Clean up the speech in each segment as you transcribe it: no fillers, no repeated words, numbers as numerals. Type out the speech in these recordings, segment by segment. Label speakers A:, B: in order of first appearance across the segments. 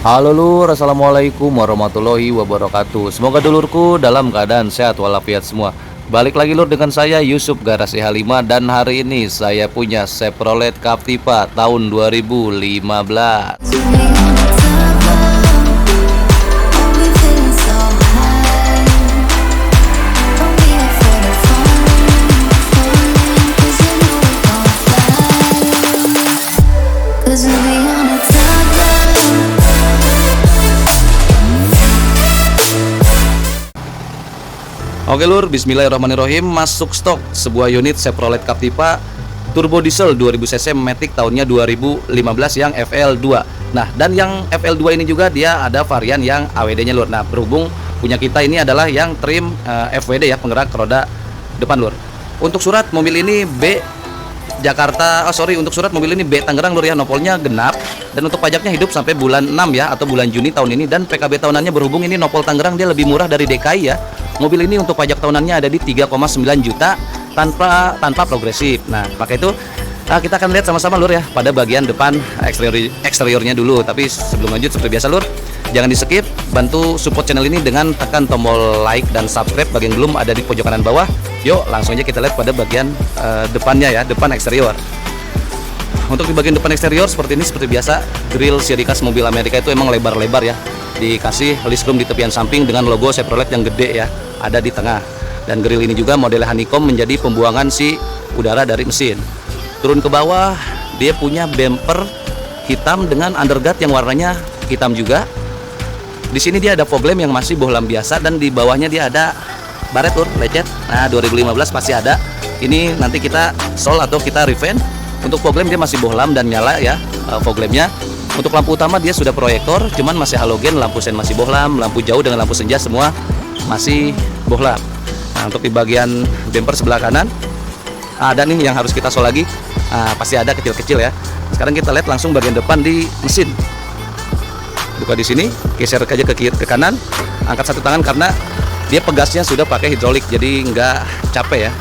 A: Halo lur, assalamualaikum warahmatullahi wabarakatuh. Semoga dulurku dalam keadaan sehat walafiat semua. Balik lagi lur dengan saya Yusuf Garasi H5, dan hari ini saya punya Chevrolet Captiva tahun 2015. Oke lur, bismillahirrahmanirrahim. Masuk stok sebuah unit Chevrolet Captiva turbo diesel 2000 cc matic tahunnya 2015 yang FL2. Nah, dan yang FL2 ini juga dia ada varian yang AWD nya lur. Nah, berhubung punya kita ini adalah yang trim FWD ya, penggerak roda depan lur. Untuk surat mobil ini B Jakarta, untuk surat mobil ini B Tangerang lur ya, nopolnya genap. Dan untuk pajaknya hidup sampai bulan 6 ya, atau bulan Juni tahun ini. Dan PKB tahunannya berhubung ini nopol Tangerang, dia lebih murah dari DKI ya. Mobil ini untuk pajak tahunannya ada di 3,9 juta tanpa progresif. Nah, maka itu kita akan lihat sama-sama lur ya pada bagian depan eksteriornya dulu. Tapi sebelum lanjut, seperti biasa lur, jangan di skip, bantu support channel ini dengan tekan tombol like dan subscribe. Bagian belum ada di pojok kanan bawah. Yuk langsung aja kita lihat pada bagian depannya ya, depan eksterior. Untuk di bagian depan eksterior seperti ini, seperti biasa, grill seri khas mobil Amerika itu emang lebar-lebar ya. Dikasih list room di tepian samping dengan logo Chevrolet yang gede ya, ada di tengah. Dan grill ini juga model honeycomb menjadi pembuangan si udara dari mesin. Turun ke bawah, dia punya bumper hitam dengan underguard yang warnanya hitam juga. Di sini dia ada fog lamp yang masih bohlam biasa, dan di bawahnya dia ada baret lur, lecet. Nah, 2015 pasti ada. Ini nanti kita sol atau kita revamp. Untuk fog lamp dia masih bohlam dan nyala ya, fog lampnya. Untuk lampu utama dia sudah proyektor, cuman masih halogen, lampu sen masih bohlam, lampu jauh dengan lampu senja semua masih bohlam. Nah, untuk di bagian bumper sebelah kanan ada nih yang harus kita sol lagi. Pasti ada kecil-kecil ya. Sekarang kita lihat langsung bagian depan di mesin. Buka di sini, geser aja ke kiri, ke kanan, angkat satu tangan karena dia pegasnya sudah pakai hidrolik, jadi nggak capek ya.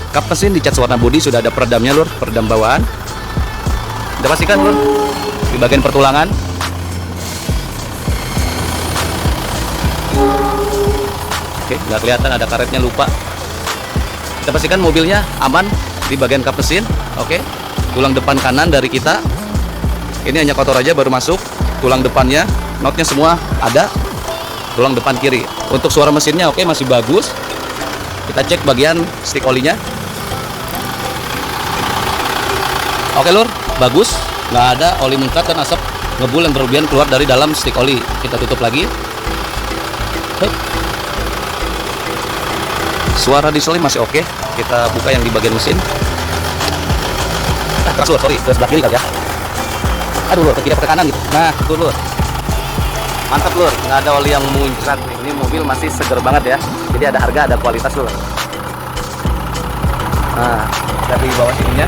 A: Kap mesin dicat warna bodi, sudah ada peredamnya lur, peredam bawaan. Udah pastikan lur di bagian pertulangan. Oke, nggak kelihatan ada karetnya, lupa. Kita pastikan mobilnya aman di bagian kap mesin. Oke, tulang depan kanan dari kita ini hanya kotor aja baru masuk. Tulang depannya, knotnya semua ada. Tulang depan kiri. Untuk suara mesinnya oke, masih bagus. Kita cek bagian stick olinya. Oke lur, bagus. Nggak ada oli mengkat dan asap ngebul yang berlebihan keluar dari dalam stick oli. Kita tutup lagi. Hup. Suara dieselnya masih oke. Kita buka yang di bagian mesin. Keras lur, sorry, ke sebelah kiri kali ya. Aduh lur, ke kiri ke kanan gitu. Nah, tuh lur. Mantap lur, nggak ada oli yang muncrat. Ini mobil masih seger banget ya. Jadi ada harga, ada kualitas lur. Nah, dari bawah sininya.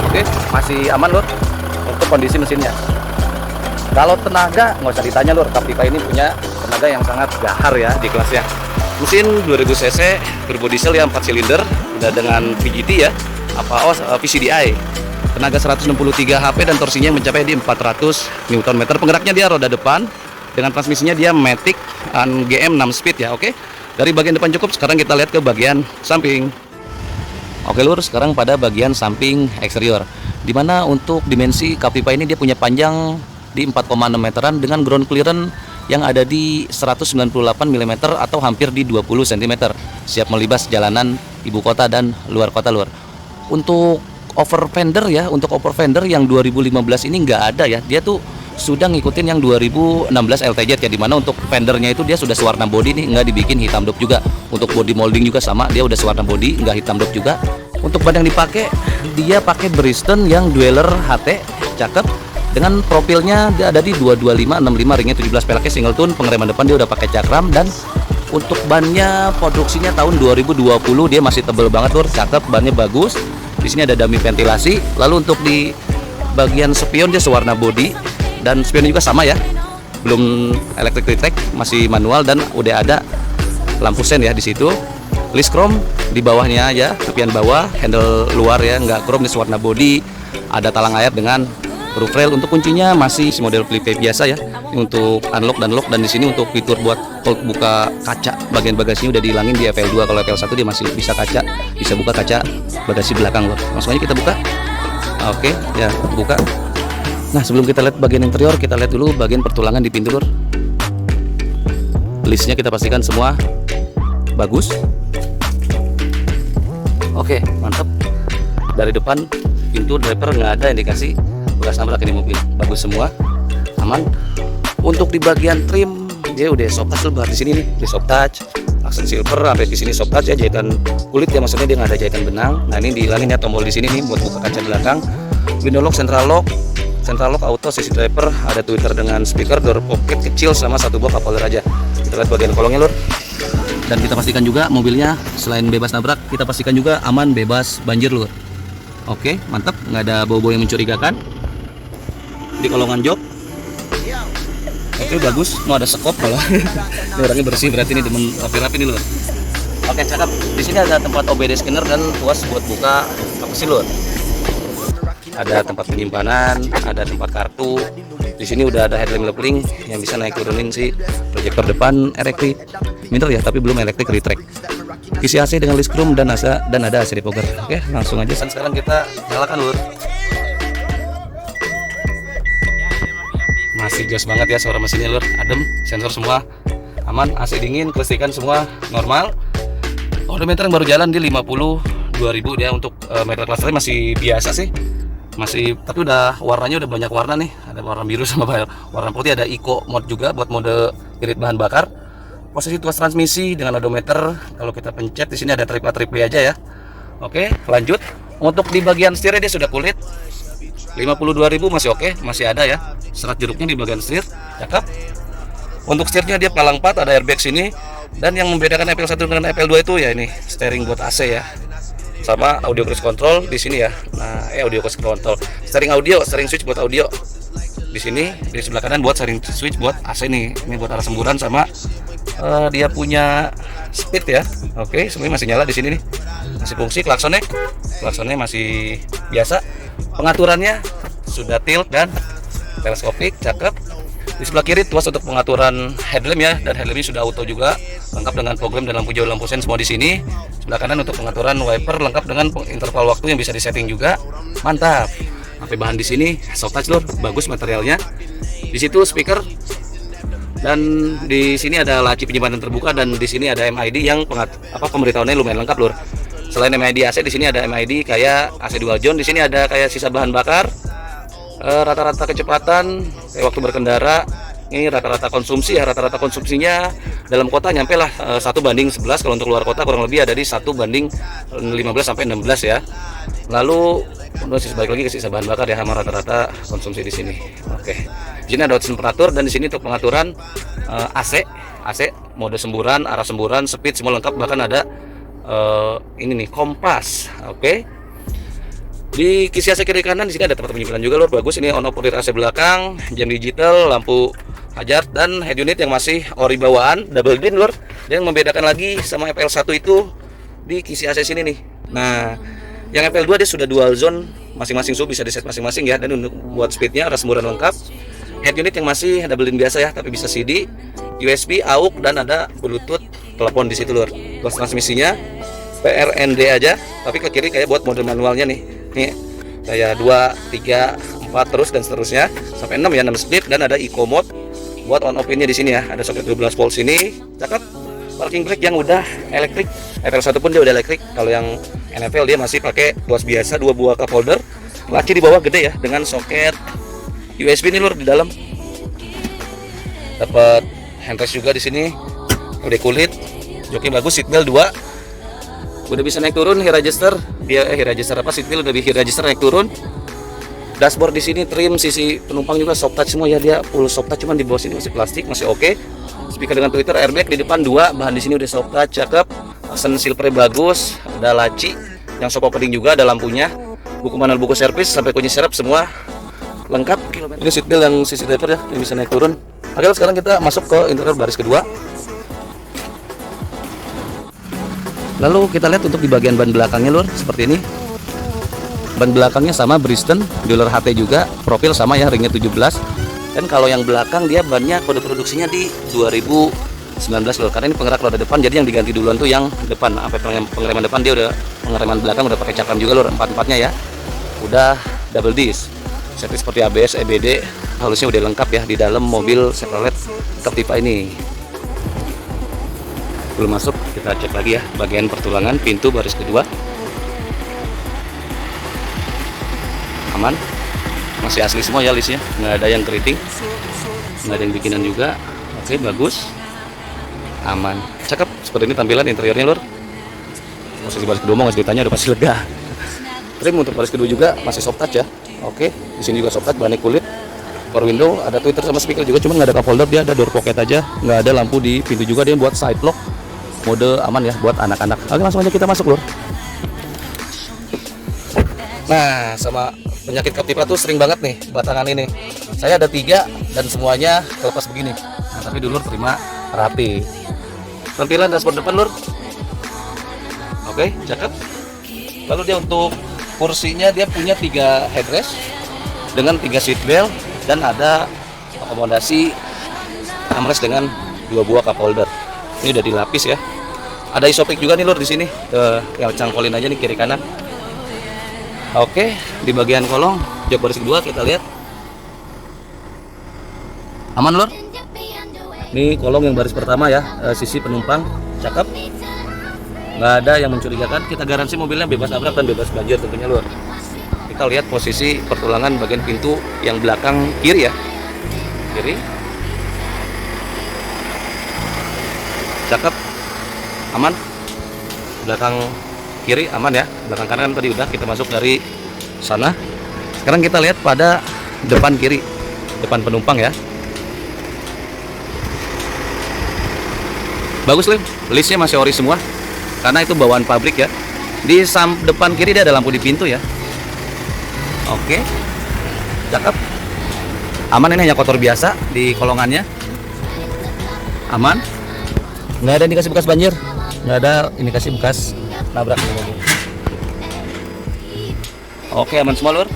A: Oke, masih aman lur untuk kondisi mesinnya. Kalau tenaga nggak usah ditanya lur, Captiva ini punya tenaga yang sangat gahar ya di kelasnya. Mesin 2000 cc turbo diesel yang 4 silinder, udah dengan VGT ya, VCDI. Tenaga 163 HP dan torsinya mencapai di 400 Nm. Penggeraknya dia roda depan, dengan transmisinya dia matic GM 6 speed ya. Oke, dari bagian depan cukup. Sekarang kita lihat ke bagian samping. Oke lur, sekarang pada bagian samping eksterior, dimana untuk dimensi Captiva ini dia punya panjang di 4,6 meteran dengan ground clearance yang ada di 198 mm atau hampir di 20 cm, siap melibas jalanan ibu kota dan luar kota lur. Untuk over fender ya, untuk over fender yang 2015 ini nggak ada ya, dia tuh sudah ngikutin yang 2016 LTZ ya, dimana untuk fendernya itu dia sudah sewarna body nih, nggak dibikin hitam dop juga. Untuk body molding juga sama, dia udah sewarna body, nggak hitam dop juga. Untuk ban yang dipakai, dia pakai Bridgestone yang Dweller HT, cakep. Dengan profilnya dia ada di 225/65, ringnya 17 peleknya single tune, pengereman depan dia udah pakai cakram. Dan untuk bannya produksinya tahun 2020, dia masih tebel banget lur, cakep, bannya bagus. Di sini ada dummy ventilasi. Lalu untuk di bagian spion dia sewarna body, dan spionnya juga sama ya, belum electric retract, masih manual, dan udah ada lampu sen ya di situ. List chrome di bawahnya ya, tepian bawah, handle luar ya nggak chrome, di warna body. Ada talang air dengan roof rail. Untuk kuncinya masih model flip biasa ya, untuk unlock dan lock, dan di sini untuk fitur buat buka kaca bagian bagasinya udah dihilangin di FL2. Kalau FL1 dia masih bisa kaca, bisa buka kaca bagasi belakang lor. Langsung aja kita buka. Oke ya, buka. Nah, sebelum kita lihat bagian interior, kita lihat dulu bagian pertulangan di pintu lor. Listnya kita pastikan semua bagus. Oke, mantap. Dari depan pintu driver nggak ada indikasi bekas nabrak ini mobil, bagus semua, aman. Untuk di bagian trim dia udah soft touch lebar di sini nih, di soft touch, aksen silver sampai di sini soft touch ya, jahitan kulit ya, maksudnya dia nggak ada jahitan benang. Nah ini dihilangin ya tombol di sini nih buat buka kaca belakang. Window lock, central lock auto, sisi driver, ada tweeter dengan speaker, door pocket kecil sama satu buah cup holder aja. Kita lihat bagian kolongnya lur. Dan kita pastikan juga mobilnya selain bebas nabrak, kita pastikan juga aman bebas banjir lur. Oke, mantap, nggak ada bau-bau yang mencurigakan di kolongan jok. Oke, bagus. Mau ada sekop kalau ini orangnya bersih, berarti ini demen rapi-rapi nih lur. Oke, cakep. Di sini ada tempat OBD scanner dan tuas buat buka apa sih lur. Ada tempat penyimpanan, ada tempat kartu. Di sini udah ada headlamp leveling yang bisa naik turunin si proyektor depan elektrik. Minder ya, tapi belum elektrik retract. Kisi AC dengan list chrome dan ada AC depogger. Oke, langsung aja. Sekarang kita nyalakan lur. Masih jos banget ya suara mesinnya lur, adem, sensor semua aman, AC dingin, kelistrikan semua normal. Odometer yang baru jalan di 52.000 dia. Untuk meter clusternya masih biasa sih, masih, tapi udah warnanya udah banyak warna nih, ada warna biru sama warna putih, ada eco mode juga buat mode irit bahan bakar. Posisi tuas transmisi dengan odometer, kalau kita pencet di sini ada triple aja ya. Oke, lanjut. Untuk di bagian setirnya dia sudah kulit, 52.000 masih oke, masih ada ya serat jeruknya di bagian setir, cakep. Untuk setirnya dia palang 4, ada airbag sini, dan yang membedakan FL1 dengan FL2 itu ya ini steering buat AC ya, sama audio cruise control di sini ya. Nah, audio cruise control, steering audio, steering switch buat audio di sini, di sebelah kanan buat steering switch buat AC nih. Ini buat arah semburan sama dia punya speed ya. Oke, semuanya masih nyala di sini nih, masih fungsi. Klaksonnya masih biasa. Pengaturannya sudah tilt dan teleskopik, cakep. Di sebelah kiri tuas untuk pengaturan headlamp ya, dan headlampnya sudah auto juga, lengkap dengan program dan lampu jauh, lampu sen semua di sini. Sebelah kanan untuk pengaturan wiper, lengkap dengan interval waktu yang bisa disetting juga, mantap. Sampai bahan di sini soft touch lur, bagus materialnya. Di situ speaker, dan di sini ada laci penyimpanan terbuka, dan di sini ada MID yang pemberitahuannya lumayan lengkap lur. Selain MID AC, di sini ada MID kayak AC dual zone. Di sini ada kayak sisa bahan bakar, rata-rata kecepatan waktu berkendara. Ini rata-rata konsumsi ya, rata-rata konsumsinya dalam kota nyampe lah 1:11. Kalau untuk luar kota kurang lebih ada di 1:15 sampai 16 ya. Lalu balik lagi ke sisa bahan bakar ya, sama rata-rata konsumsi di sini. Oke. Di sini ada temperatur, dan di sini untuk pengaturan AC, mode semburan, arah semburan, speed semua lengkap, bahkan ada ini nih kompas. Oke. Di kisi AC kiri kanan di sini ada tempat penyimpanan juga lur, bagus. Ini on off rear AC belakang, jam digital, lampu hazard, dan head unit yang masih ori bawaan double din lur. Dan yang membedakan lagi sama FL1 itu di kisi AC sini nih. Nah, yang FL2 dia sudah dual zone, masing-masing sub bisa di set masing-masing ya. Dan untuk buat speednya arah semburan lengkap. Head unit yang masih double din biasa ya, tapi bisa CD, USB, AUX, dan ada Bluetooth telepon di situ lur. Tuas transmisinya PRND aja, tapi ke kiri kayak buat mode manualnya nih. Nih kayak 2, 3, 4 terus dan seterusnya sampai 6 ya, 6 speed, dan ada eco mode buat on off-nya di sini ya. Ada soket 12 volt sini, cakep. Parking brake yang udah elektrik. FL1 pun dia udah elektrik. Kalau yang NFL dia masih pakai tuas biasa, 2 buah cup holder. Laci di bawah gede ya, dengan soket USB nih lur di dalam. Dapat handrest juga di sini. Udah kulit. Joknya bagus, seatbelt 2. Udah bisa naik turun, head register. Seatbelt udah head register naik turun. Dashboard di sini trim, sisi penumpang juga soft touch semua ya, dia full soft touch, cuman di bawah sini masih plastik, masih oke. Speaker dengan tweeter, airbag di depan 2, bahan di sini udah soft touch, cakep. Aksen silver bagus, ada laci yang shock opening juga, ada lampunya. Buku manual, buku servis sampai kunci serep semua lengkap. Ini seatbelt yang sisi driver ya, yang bisa naik turun. Oke, sekarang kita masuk ke interior baris kedua. Lalu kita lihat untuk di bagian ban belakangnya lur, seperti ini. Ban belakangnya sama Bristol, dealer HT juga, profil sama ya, ringnya 17. Dan kalau yang belakang dia bannya kode produksinya di 2019 lur, karena ini penggerak roda depan, jadi yang diganti duluan tuh yang depan. Sampai pengereman depan dia udah, pengereman belakang udah pakai cakram juga lur, empat-empatnya ya. Udah double disc. Setting seperti ABS, EBD, halusnya udah lengkap ya di dalam mobil Chevrolet Captiva ini. Belum masuk, kita cek lagi ya bagian pertulangan pintu baris kedua. Aman, masih asli semua ya listnya, nggak ada yang keriting, nggak ada yang bikinan juga. Oke, bagus, aman, cakep. Seperti ini tampilan interiornya lur. Posisi baris kedua mau nggak ditanya udah pasti lega. Trim untuk baris kedua juga masih soft touch ya. Oke, di sini juga soft touch, bahannya kulit. Power window, ada tweeter sama speaker juga, cuman nggak ada cup holder, dia ada door pocket aja, nggak ada lampu di pintu juga, dia buat side lock, mode aman ya buat anak-anak. Oke, langsung aja kita masuk lur. Nah, sama penyakit Captiva tuh sering banget nih batangan ini. Saya ada 3 dan semuanya kelepas begini. Nah, tapi dulu terima rapi. Tampilan dashboard depan lur. Oke, cakep. Lalu dia untuk kursinya dia punya 3 headrest dengan 3 seat belt dan ada akomodasi armrest dengan 2 buah cup holder. Ini udah dilapis ya. Ada isopik juga nih lur di sini. Tinggal cangkolin aja nih kiri kanan. Oke, di bagian kolong jok baris kedua kita lihat. Aman lur. Ini kolong yang baris pertama ya, sisi penumpang cakep. Nggak ada yang mencurigakan. Kita garansi mobilnya bebas nabrak dan bebas banjir tentunya lur. Kita lihat posisi pertulangan bagian pintu yang belakang kiri ya. Kiri. Cakep. Aman. Belakang kiri aman ya. Belakang kanan tadi udah kita masuk dari sana. Sekarang kita lihat pada depan kiri, depan penumpang ya. Bagus Lim, listnya masih ori semua karena itu bawaan pabrik ya. Di depan kiri dia ada lampu di pintu ya. Oke, cakep. Aman, ini hanya kotor biasa di kolongannya. Aman, nggak ada indikasi bekas banjir, nggak ada indikasi bekas nabrak mobil. Oke, aman semua lur.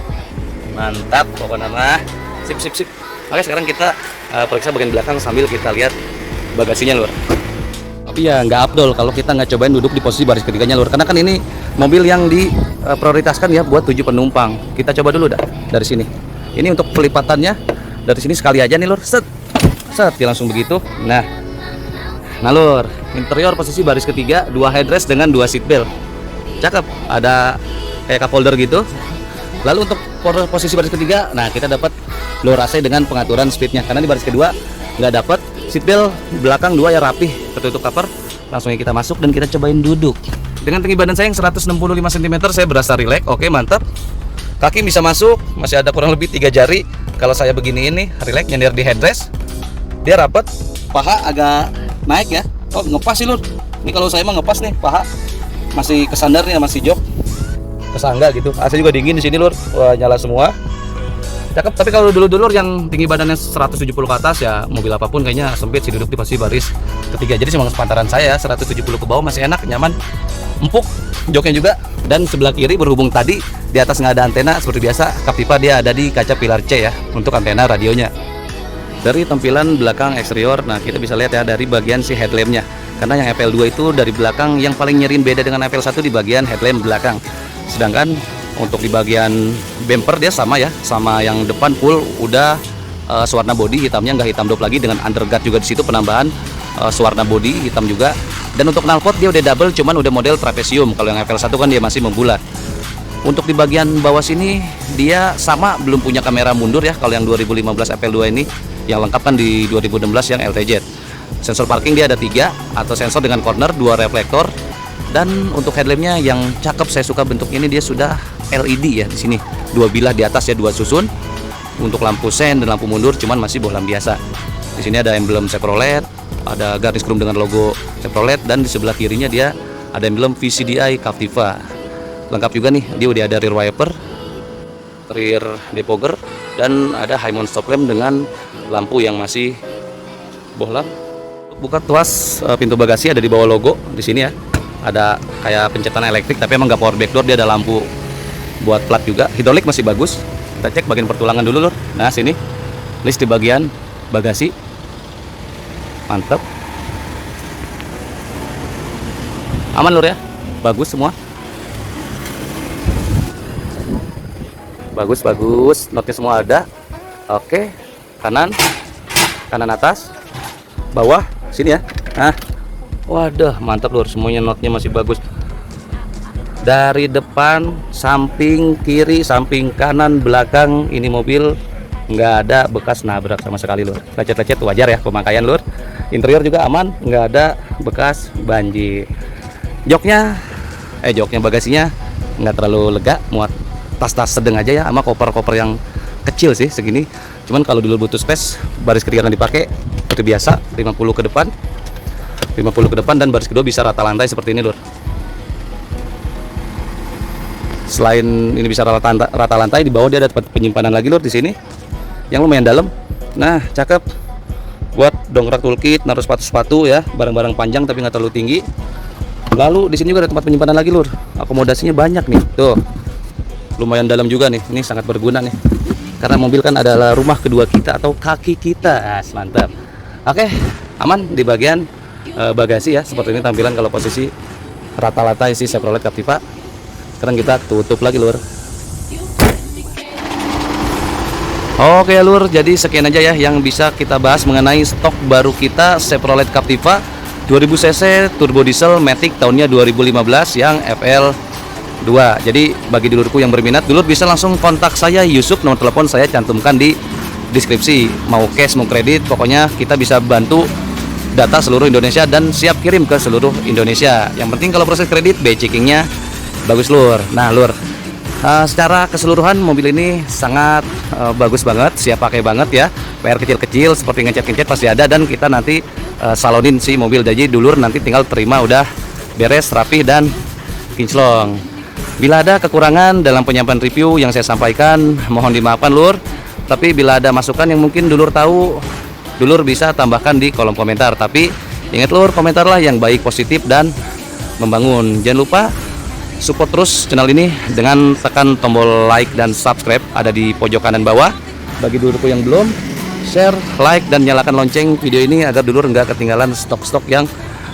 A: Mantap pokoknya mah. Sip. Oke, sekarang kita periksa bagian belakang sambil kita lihat bagasinya lur. Tapi ya nggak afdol kalau kita nggak cobain duduk di posisi baris ketiganya lur, karena kan ini mobil yang diprioritaskan ya buat 7 penumpang. Kita coba dulu dah dari sini. Ini untuk pelipatannya dari sini sekali aja nih lur. Set ya langsung begitu. Nah lur, interior posisi baris ketiga, 2 headrest dengan 2 seat belt. Cakep, ada kayak cup holder gitu. Lalu untuk posisi baris ketiga, nah kita dapat low AC dengan pengaturan speednya, karena di baris kedua nggak dapat. Seat belt belakang 2 ya rapih, tertutup cover. Langsung kita masuk dan kita cobain duduk. Dengan tinggi badan saya yang 165 cm, saya berasa rileks. Oke, mantap. Kaki bisa masuk, masih ada kurang lebih 3 jari. Kalau saya begini ini rileks, nyender di headrest. Dia rapat, paha agak naik ya. Oh, ngepas sih lur. Ini kalau saya mah ngepas nih, paha masih kesandar nih, masih jok kesangga gitu. AC juga dingin di sini lur. Wah, nyala semua. Cakep. Tapi kalau dulu yang tinggi badannya 170 ke atas ya, mobil apapun kayaknya sempit sih duduk di posisi baris ketiga. Jadi cuma sepantaran saya 170 ke bawah masih enak, nyaman, empuk joknya juga. Dan sebelah kiri berhubung tadi di atas nggak ada antena seperti biasa, Captiva dia ada di kaca pilar C ya untuk antena radionya. Dari tampilan belakang eksterior, nah kita bisa lihat ya dari bagian si headlampnya, karena yang FL2 itu dari belakang yang paling nyerin beda dengan FL1 di bagian headlamp belakang. Sedangkan untuk di bagian bumper dia sama ya, sama yang depan full udah sewarna body hitamnya, nggak hitam dop lagi, dengan underguard juga di situ penambahan sewarna body hitam juga. Dan untuk knalpot dia udah double, cuman udah model trapesium. Kalau yang FL1 kan dia masih membulat. Untuk di bagian bawah sini dia sama, belum punya kamera mundur ya. Kalau yang 2015 FL2 ini, yang lengkap kan di 2016 yang LTZ. Sensor parking dia ada 3 atau sensor dengan corner, 2 reflektor. Dan untuk headlampnya yang cakep, saya suka bentuk ini, dia sudah LED ya di sini, 2 bilah di atas ya, 2 susun. Untuk lampu sen dan lampu mundur cuman masih bohlam biasa. Di sini ada emblem Chevrolet, ada garis krum dengan logo Chevrolet, dan di sebelah kirinya dia ada emblem VCDI Captiva. Lengkap juga nih, dia udah ada rear wiper, rear defogger, dan ada high mount stop lamp dengan lampu yang masih bohlam. Buka tuas pintu bagasi ada di bawah logo di sini ya. Ada kayak pencetan elektrik, tapi emang nggak power back door, dia ada lampu buat plat juga. Hidrolik masih bagus. Kita cek bagian pertulangan dulu lur. Nah sini list di bagian bagasi, mantap, aman lur ya, bagus semua, bagus, notnya semua ada. Oke, kanan atas, bawah sini ya. Nah, waduh mantap lur, semuanya notnya masih bagus. Dari depan, samping kiri, samping kanan, belakang, ini mobil nggak ada bekas nabrak sama sekali lur. Lecet-lecet wajar ya, pemakaian lur. Interior juga aman, nggak ada bekas banjir. Joknya bagasinya nggak terlalu lega, muat tas-tas sedang aja ya, sama koper-koper yang kecil sih segini. Cuman kalau dulu butuh space, baris ketiga yang dipakai seperti biasa 50 ke depan dan baris kedua bisa rata lantai seperti ini lur. Selain ini bisa rata lantai, di bawah dia ada tempat penyimpanan lagi lur di sini yang lumayan dalam. Nah cakep, buat dongkrak toolkit, naruh sepatu-sepatu ya, barang-barang panjang tapi nggak terlalu tinggi. Lalu di sini juga ada tempat penyimpanan lagi lur, akomodasinya banyak nih tuh, lumayan dalam juga nih. Ini sangat berguna nih, karena mobil kan adalah rumah kedua kita atau kaki kita. Mantap. Oke, aman di bagian bagasi ya, seperti ini tampilan kalau posisi rata-rata isi Chevrolet Captiva. Sekarang kita tutup lagi lur. Oke lur, jadi sekian aja ya yang bisa kita bahas mengenai stok baru kita Chevrolet Captiva 2000 cc turbo diesel matic tahunnya 2015 yang FL2. Jadi bagi dulurku yang berminat, dulur bisa langsung kontak saya Yusuf, nomor telepon saya cantumkan di deskripsi. Mau cash mau kredit, pokoknya kita bisa bantu data seluruh Indonesia dan siap kirim ke seluruh Indonesia. Yang penting kalau proses kredit, checkingnya bagus lur. Nah lur, secara keseluruhan mobil ini sangat bagus banget, siap pakai banget ya. PR kecil-kecil seperti ngecat-ngecat pasti ada, dan kita nanti salonin si mobil. Jadi dulur nanti tinggal terima udah beres, rapih dan kinclong. Bila ada kekurangan dalam penyampaian review yang saya sampaikan, mohon dimaafkan lur. Tapi bila ada masukan yang mungkin dulur tahu, dulur bisa tambahkan di kolom komentar. Tapi ingat lur, komentarlah yang baik, positif dan membangun. Jangan lupa support terus channel ini dengan tekan tombol like dan subscribe ada di pojok kanan bawah. Bagi dulurku yang belum, share, like, dan nyalakan lonceng video ini agar dulur nggak ketinggalan stok-stok yang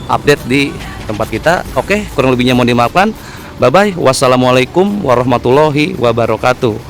A: update di tempat kita. Oke, kurang lebihnya mohon dimaafkan. Bye bye. Wassalamualaikum warahmatullahi wabarakatuh.